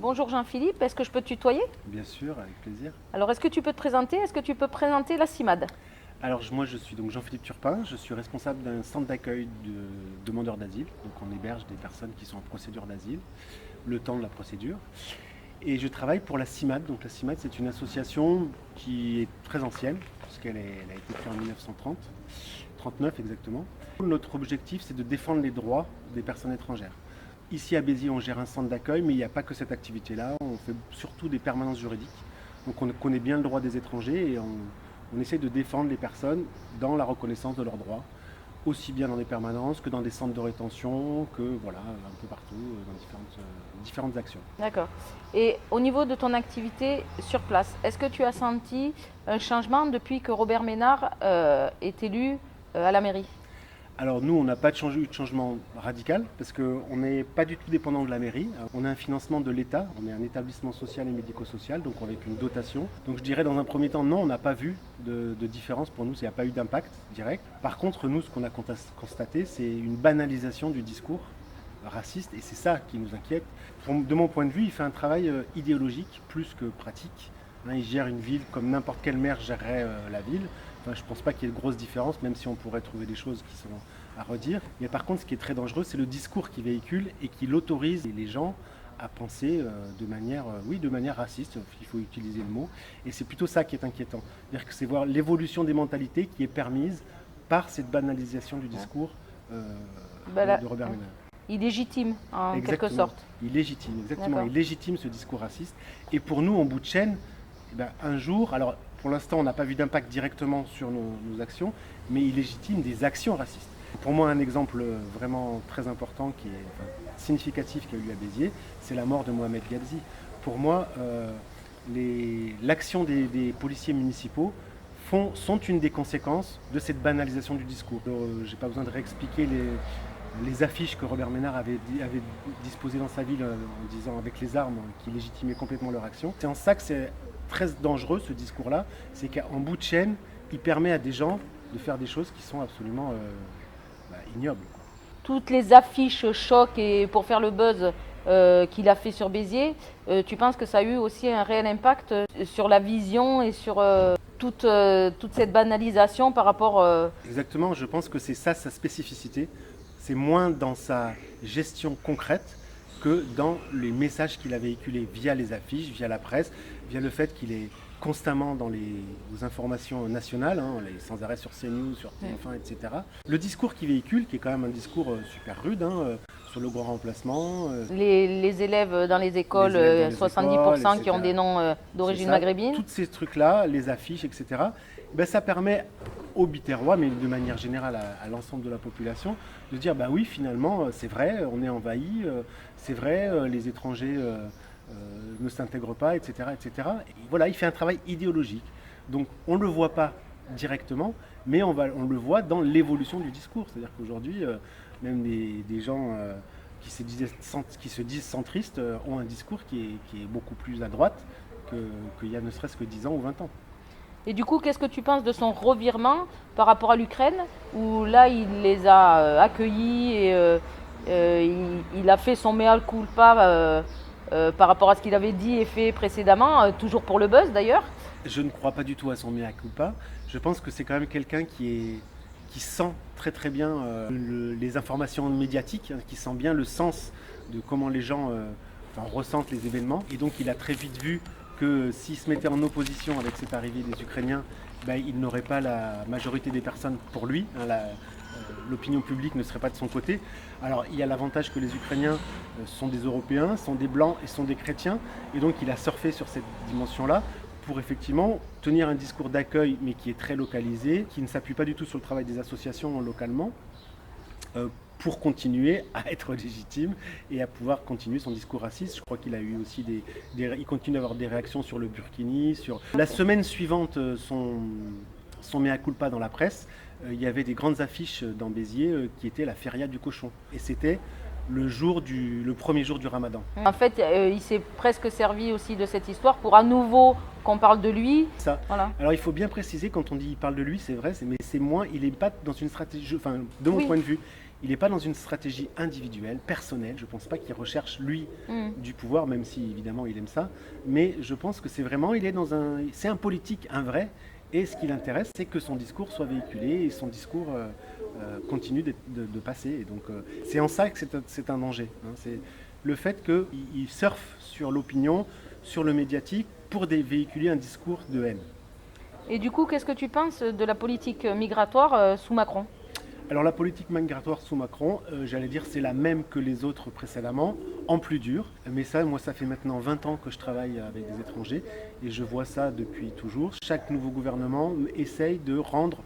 Bonjour Jean-Philippe, est-ce que je peux te tutoyer? Bien sûr, avec plaisir. Alors, est-ce que tu peux te présenter? Est-ce que tu peux présenter la CIMAD? Alors moi je suis donc Jean-Philippe Turpin, je suis responsable d'un centre d'accueil de demandeurs d'asile. Donc on héberge des personnes qui sont en procédure d'asile, le temps de la procédure. Et je travaille pour la CIMAD. Donc la CIMAD c'est une association qui est très ancienne, puisqu'elle elle a été créée en 1930, 39 exactement. Notre objectif c'est de défendre les droits des personnes étrangères. Ici à Béziers on gère un centre d'accueil, mais il n'y a pas que cette activité-là, on fait surtout des permanences juridiques. Donc on connaît bien le droit des étrangers et on essaie de défendre les personnes dans la reconnaissance de leurs droits, aussi bien dans des permanences que dans des centres de rétention, que voilà, un peu partout, dans différentes actions. D'accord. Et au niveau de ton activité sur place, est-ce que tu as senti un changement depuis que Robert Ménard est élu à la mairie? Alors nous, on n'a pas eu de changement radical parce qu'on n'est pas du tout dépendant de la mairie. On a un financement de l'État, on est un établissement social et médico-social, donc avec une dotation. Donc je dirais dans un premier temps, non, on n'a pas vu de différence pour nous, il n'y a pas eu d'impact direct. Par contre, nous, ce qu'on a constaté, c'est une banalisation du discours raciste et c'est ça qui nous inquiète. De mon point de vue, il fait un travail idéologique plus que pratique. Il gère une ville comme n'importe quel maire gérerait la ville. Enfin, je ne pense pas qu'il y ait de grosses différences, même si on pourrait trouver des choses qui sont à redire. Mais par contre, ce qui est très dangereux, c'est le discours qu'il véhicule et qu'il autorise les gens à penser de manière raciste, il faut utiliser le mot. Et c'est plutôt ça qui est inquiétant. C'est-à-dire que c'est voir l'évolution des mentalités qui est permise par cette banalisation du discours de Robert Ménard. Il légitime en Exactement. quelque sorte. Il légitime, exactement. D'accord. Il légitime ce discours raciste. Et pour nous, en bout de chaîne, un jour, alors pour l'instant, on n'a pas vu d'impact directement sur nos actions, mais il légitime des actions racistes. Pour moi, un exemple vraiment très important, qui est significatif, qui a eu lieu à Béziers, c'est la mort de Mohamed Ghabzi. Pour moi, l'action des policiers municipaux sont une des conséquences de cette banalisation du discours. Je n'ai pas besoin de réexpliquer les affiches que Robert Ménard avait disposées dans sa ville en disant avec les armes qui légitimaient complètement leur action. C'est en ça que c'est très dangereux ce discours-là, c'est qu'en bout de chaîne, il permet à des gens de faire des choses qui sont absolument ignobles. Toutes les affiches choc et pour faire le buzz qu'il a fait sur Béziers, tu penses que ça a eu aussi un réel impact sur la vision et sur toute cette banalisation par rapport... Exactement, je pense que c'est ça sa spécificité. C'est moins dans sa gestion concrète que dans les messages qu'il a véhiculés via les affiches, via la presse, via le fait qu'il est constamment dans les informations nationales, sans arrêt sur CNews, sur TF1, etc. Le discours qu'il véhicule, qui est quand même un discours super rude, sur le grand remplacement. Les élèves dans les écoles, 70% qui ont des noms d'origine maghrébine. Tous ces trucs-là, les affiches, etc., ça permet aux Biterrois, mais de manière générale à l'ensemble de la population, de dire bah oui, finalement, c'est vrai, on est envahi, c'est vrai, les étrangers ne s'intègrent pas, etc., etc. Et voilà, il fait un travail idéologique. Donc on ne le voit pas directement, mais on le voit dans l'évolution du discours. C'est-à-dire qu'aujourd'hui, même des gens qui se disent centristes ont un discours qui est beaucoup plus à droite qu'il y a ne serait-ce que 10 ans ou 20 ans. Et du coup, qu'est-ce que tu penses de son revirement par rapport à l'Ukraine, où là, il les a accueillis et il a fait son mea culpa par rapport à ce qu'il avait dit et fait précédemment, toujours pour le buzz d'ailleurs? Je ne crois pas du tout à son mea culpa. Je pense que c'est quand même quelqu'un qui sent très très bien les informations médiatiques, qui sent bien le sens de comment les gens ressentent les événements. Et donc il a très vite vu que s'il se mettait en opposition avec cette arrivée des Ukrainiens, il n'aurait pas la majorité des personnes pour lui. L'opinion publique ne serait pas de son côté. Alors il y a l'avantage que les Ukrainiens sont des Européens, sont des Blancs et sont des chrétiens. Et donc il a surfé sur cette dimension-là pour effectivement tenir un discours d'accueil, mais qui est très localisé, qui ne s'appuie pas du tout sur le travail des associations localement, pour continuer à être légitime et à pouvoir continuer son discours raciste. Je crois qu'il a eu aussi il continue à avoir des réactions sur le Burkini. La semaine suivante son mea culpa dans la presse, il y avait des grandes affiches dans Béziers qui étaient la feria du cochon. Et c'était le premier jour du Ramadan. En fait, il s'est presque servi aussi de cette histoire pour à nouveau qu'on parle de lui. Ça. Voilà. Alors il faut bien préciser, quand on dit il parle de lui, c'est vrai, mais c'est moins, il n'est pas dans une stratégie, de mon point de vue, Il n'est pas dans une stratégie individuelle, personnelle. Je ne pense pas qu'il recherche, lui, Mm. du pouvoir, même si, évidemment, il aime ça. Mais je pense que c'est vraiment, c'est un politique, un vrai. Et ce qui l'intéresse, c'est que son discours soit véhiculé et son discours continue de passer. Et donc, c'est en ça que c'est un danger. Hein. C'est le fait qu'il surfe sur l'opinion, sur le médiatique, pour véhiculer un discours de haine. Et du coup, qu'est-ce que tu penses de la politique migratoire sous Macron? Alors la politique migratoire sous Macron, j'allais dire c'est la même que les autres précédemment, en plus dur. Mais ça, moi, ça fait maintenant 20 ans que je travaille avec des étrangers et je vois ça depuis toujours. Chaque nouveau gouvernement essaye de rendre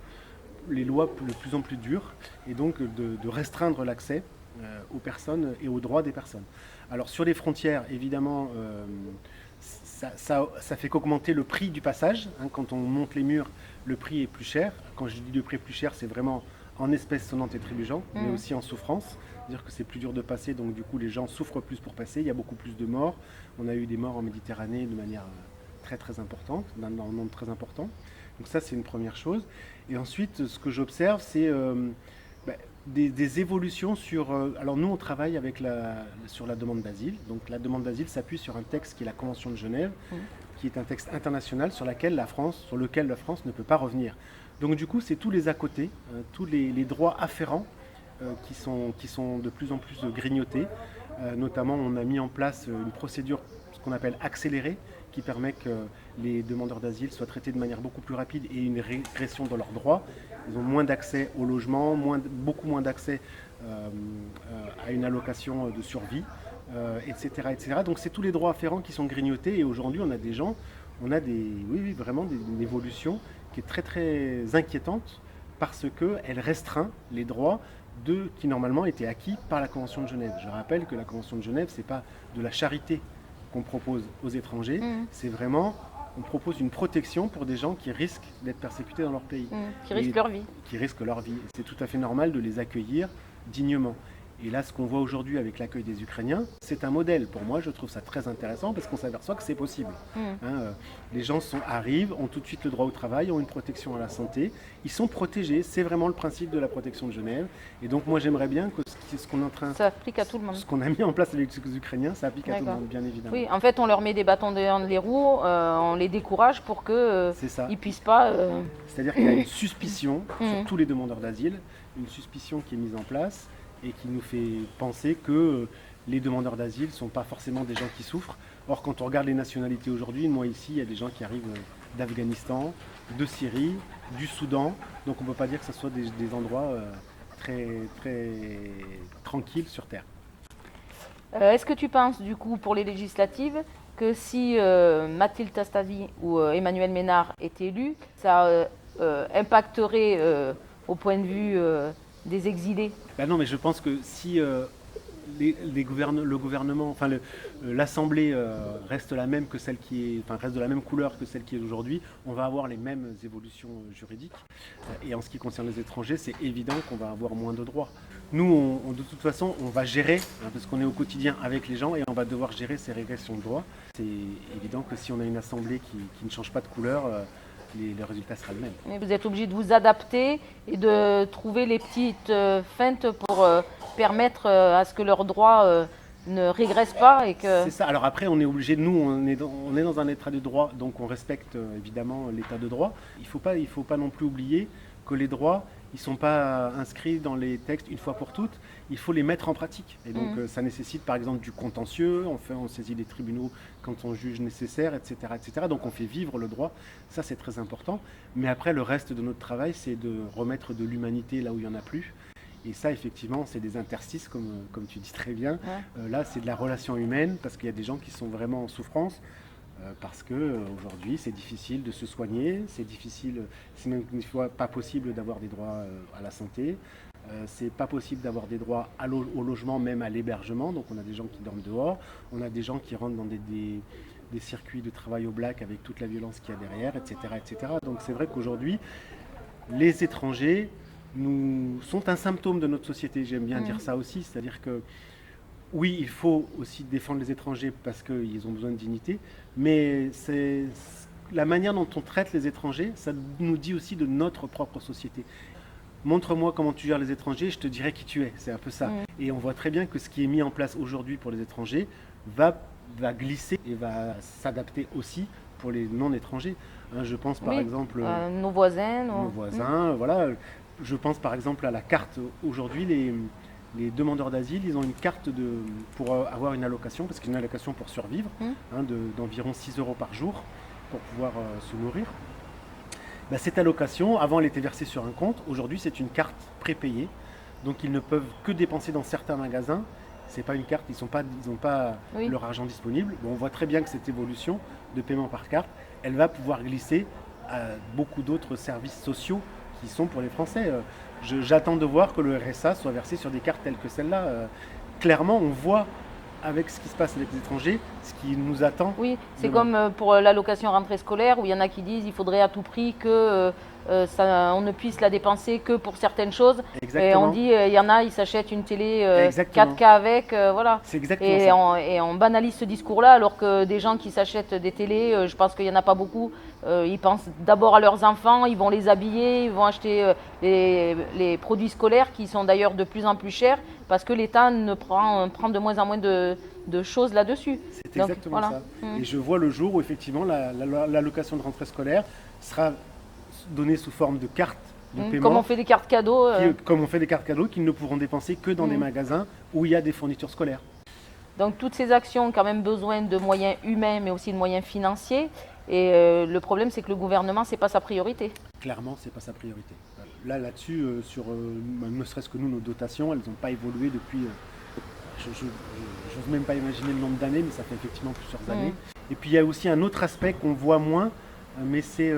les lois de plus en plus dures et donc de restreindre l'accès aux personnes et aux droits des personnes. Alors sur les frontières, évidemment, ça fait qu'augmenter le prix du passage. Hein. Quand on monte les murs, le prix est plus cher. Quand je dis le prix est plus cher, c'est vraiment en espèces sonnantes et trébuchantes, mais aussi en souffrance. C'est-à-dire que c'est plus dur de passer, donc du coup les gens souffrent plus pour passer. Il y a beaucoup plus de morts. On a eu des morts en Méditerranée de manière très très importante, d'un nombre très important. Donc ça c'est une première chose. Et ensuite, ce que j'observe, c'est des évolutions sur... alors nous, on travaille sur la demande d'asile. Donc la demande d'asile s'appuie sur un texte qui est la Convention de Genève, qui est un texte international sur lequel la France ne peut pas revenir. Donc du coup, c'est tous les à côté, tous les droits afférents qui sont de plus en plus grignotés. Notamment, on a mis en place une procédure, ce qu'on appelle accélérée, qui permet que les demandeurs d'asile soient traités de manière beaucoup plus rapide et une régression dans leurs droits. Ils ont moins d'accès au logement, beaucoup moins d'accès à une allocation de survie, etc., etc. Donc c'est tous les droits afférents qui sont grignotés et aujourd'hui on a vraiment une évolution qui est très très inquiétante parce qu'elle restreint les droits qui normalement étaient acquis par la Convention de Genève. Je rappelle que la Convention de Genève, c'est pas de la charité qu'on propose aux étrangers, c'est vraiment, on propose une protection pour des gens qui risquent d'être persécutés dans leur pays. Qui risquent leur vie. Qui risquent leur vie. C'est tout à fait normal de les accueillir dignement. Et là, ce qu'on voit aujourd'hui avec l'accueil des Ukrainiens, c'est un modèle. Pour moi, je trouve ça très intéressant parce qu'on s'aperçoit que c'est possible. Les gens arrivent, ont tout de suite le droit au travail, ont une protection à la santé. Ils sont protégés. C'est vraiment le principe de la protection de Genève. Et donc, moi, j'aimerais bien que ce qu'on est en train... Ça applique à tout le monde. Ce qu'on a mis en place avec les Ukrainiens, ça applique à tout le monde, bien évidemment. Oui, en fait, on leur met des bâtons dans les roues, on les décourage pour qu'ils ne puissent pas... C'est-à-dire qu'il y a une suspicion sur tous les demandeurs d'asile, une suspicion qui est mise en place et qui nous fait penser que les demandeurs d'asile ne sont pas forcément des gens qui souffrent. Or, quand on regarde les nationalités aujourd'hui, moi ici, il y a des gens qui arrivent d'Afghanistan, de Syrie, du Soudan. Donc on ne peut pas dire que ce soit des endroits très, très tranquilles sur Terre. Est-ce que tu penses, du coup, pour les législatives, que si Mathilde Tastavi ou Emmanuel Ménard étaient élus, ça impacterait au point de vue des exilés? Non, mais je pense que si le gouvernement, enfin l'Assemblée reste la même que celle reste de la même couleur que celle qui est aujourd'hui, on va avoir les mêmes évolutions juridiques. Et en ce qui concerne les étrangers, c'est évident qu'on va avoir moins de droits. Nous, de toute façon, on va gérer, parce qu'on est au quotidien avec les gens et on va devoir gérer ces régressions de droits. C'est évident que si on a une Assemblée qui ne change pas de couleur, le résultat sera le même. Mais vous êtes obligé de vous adapter et de trouver les petites feintes pour permettre à ce que leurs droits ne régressent pas. C'est ça. Alors après, on est obligé, nous, on est dans un état de droit, donc on respecte évidemment l'état de droit. Il faut pas non plus oublier que les droits, ils ne sont pas inscrits dans les textes une fois pour toutes. Il faut les mettre en pratique. Et donc ça nécessite par exemple du contentieux, on saisit les tribunaux quand on juge nécessaire, etc., etc. Donc on fait vivre le droit, ça c'est très important. Mais après le reste de notre travail, c'est de remettre de l'humanité là où il n'y en a plus. Et ça effectivement c'est des interstices comme tu dis très bien. Là c'est de la relation humaine parce qu'il y a des gens qui sont vraiment en souffrance. Parce qu'aujourd'hui c'est difficile de se soigner, c'est même une fois pas possible d'avoir des droits à la santé. C'est pas possible d'avoir des droits au logement, même à l'hébergement. Donc on a des gens qui dorment dehors, on a des gens qui rentrent dans des circuits de travail au black avec toute la violence qu'il y a derrière, etc., etc. Donc c'est vrai qu'aujourd'hui, les étrangers sont un symptôme de notre société. J'aime bien dire ça aussi, c'est-à-dire que oui, il faut aussi défendre les étrangers parce qu'ils ont besoin de dignité, mais c'est la manière dont on traite les étrangers, ça nous dit aussi de notre propre société. montre-moi comment tu gères les étrangers, je te dirai qui tu es. C'est un peu ça. Et on voit très bien que ce qui est mis en place aujourd'hui pour les étrangers va glisser et va s'adapter aussi pour les non-étrangers. Hein, je pense par exemple nos voisins. nos voisins, voilà. Je pense par exemple à la carte. Aujourd'hui, les demandeurs d'asile, ils ont une carte pour avoir une allocation, parce qu'il y a une allocation pour survivre, d'environ 6 euros par jour pour pouvoir se nourrir. Bah, cette allocation, avant, elle était versée sur un compte. Aujourd'hui, c'est une carte prépayée. Donc, ils ne peuvent que dépenser dans certains magasins. C'est pas une carte, ils n'ont pas leur argent disponible. Bon, on voit très bien que cette évolution de paiement par carte, elle va pouvoir glisser à beaucoup d'autres services sociaux qui sont pour les Français. J'attends de voir que le RSA soit versé sur des cartes telles que celle-là. Clairement, on voit avec ce qui se passe avec les étrangers, ce qui nous attend. Oui, c'est comme pour l'allocation rentrée scolaire, où il y en a qui disent qu'il faudrait à tout prix que on ne puisse la dépenser que pour certaines choses. Exactement. Et on dit, il y en a, ils s'achètent une télé 4K avec, voilà. C'est exactement ça. Et on banalise ce discours-là, alors que des gens qui s'achètent des télés, je pense qu'il n'y en a pas beaucoup, ils pensent d'abord à leurs enfants, ils vont les habiller, ils vont acheter les produits scolaires qui sont d'ailleurs de plus en plus chers, parce que l'État prend de moins en moins de choses là-dessus. C'est exactement ça. Et je vois le jour où effectivement l'allocation de rentrée scolaire sera donnée sous forme de carte de paiement. Comme on fait des cartes cadeaux. Comme on fait des cartes cadeaux qu'ils ne pourront dépenser que dans des magasins où il y a des fournitures scolaires. Donc toutes ces actions ont quand même besoin de moyens humains, mais aussi de moyens financiers. Et le problème, c'est que le gouvernement, c'est pas sa priorité. Clairement, c'est pas sa priorité. Là-dessus, ne serait-ce que nous, nos dotations, elles n'ont pas évolué depuis... je n'ose même pas imaginer le nombre d'années, mais ça fait effectivement plusieurs années. Et puis il y a aussi un autre aspect qu'on voit moins, mais c'est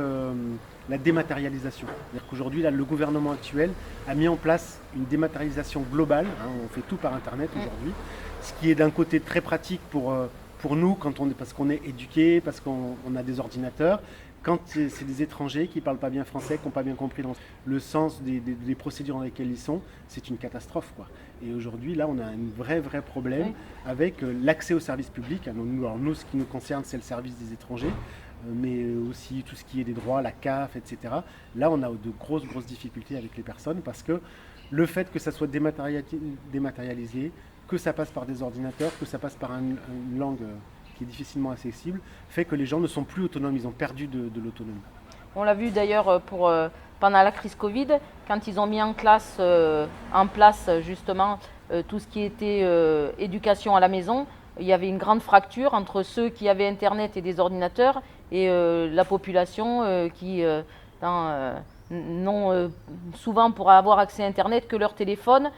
la dématérialisation. C'est-à-dire qu'aujourd'hui, le gouvernement actuel a mis en place une dématérialisation globale. On fait tout par Internet aujourd'hui, ce qui est d'un côté très pratique pour nous, parce qu'on est éduqués, parce qu'on a des ordinateurs. Quand c'est des étrangers qui ne parlent pas bien français, qui n'ont pas bien compris le sens des procédures dans lesquelles ils sont, c'est une catastrophe, quoi. Et aujourd'hui, là, on a un vrai problème avec l'accès au service public. Alors nous, ce qui nous concerne, c'est le service des étrangers, mais aussi tout ce qui est des droits, la CAF, etc. Là, on a de grosses difficultés avec les personnes, parce que le fait que ça soit dématérialisé, que ça passe par des ordinateurs, que ça passe par une langue qui est difficilement accessible, fait que les gens ne sont plus autonomes, ils ont perdu de l'autonomie. On l'a vu d'ailleurs pendant la crise Covid, quand ils ont mis en place justement tout ce qui était éducation à la maison, il y avait une grande fracture entre ceux qui avaient Internet et des ordinateurs et la population qui n'ont souvent pour avoir accès à Internet que leur téléphone.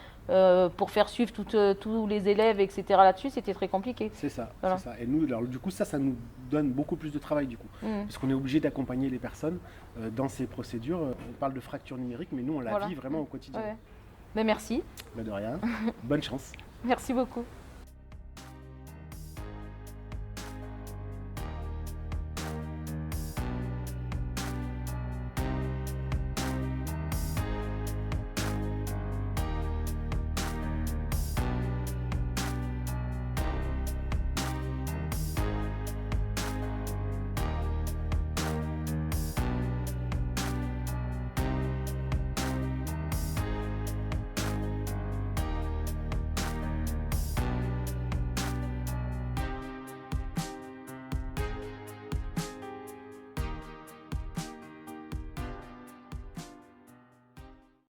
Pour faire suivre tous les élèves, etc. là-dessus, c'était très compliqué. C'est ça, voilà. C'est ça. Et nous, alors, du coup, ça nous donne beaucoup plus de travail, du coup. Parce qu'on est obligé d'accompagner les personnes dans ces procédures. On parle de fracture numérique, mais nous, on la vit vraiment au quotidien. Mais merci. De rien. Bonne chance. Merci beaucoup.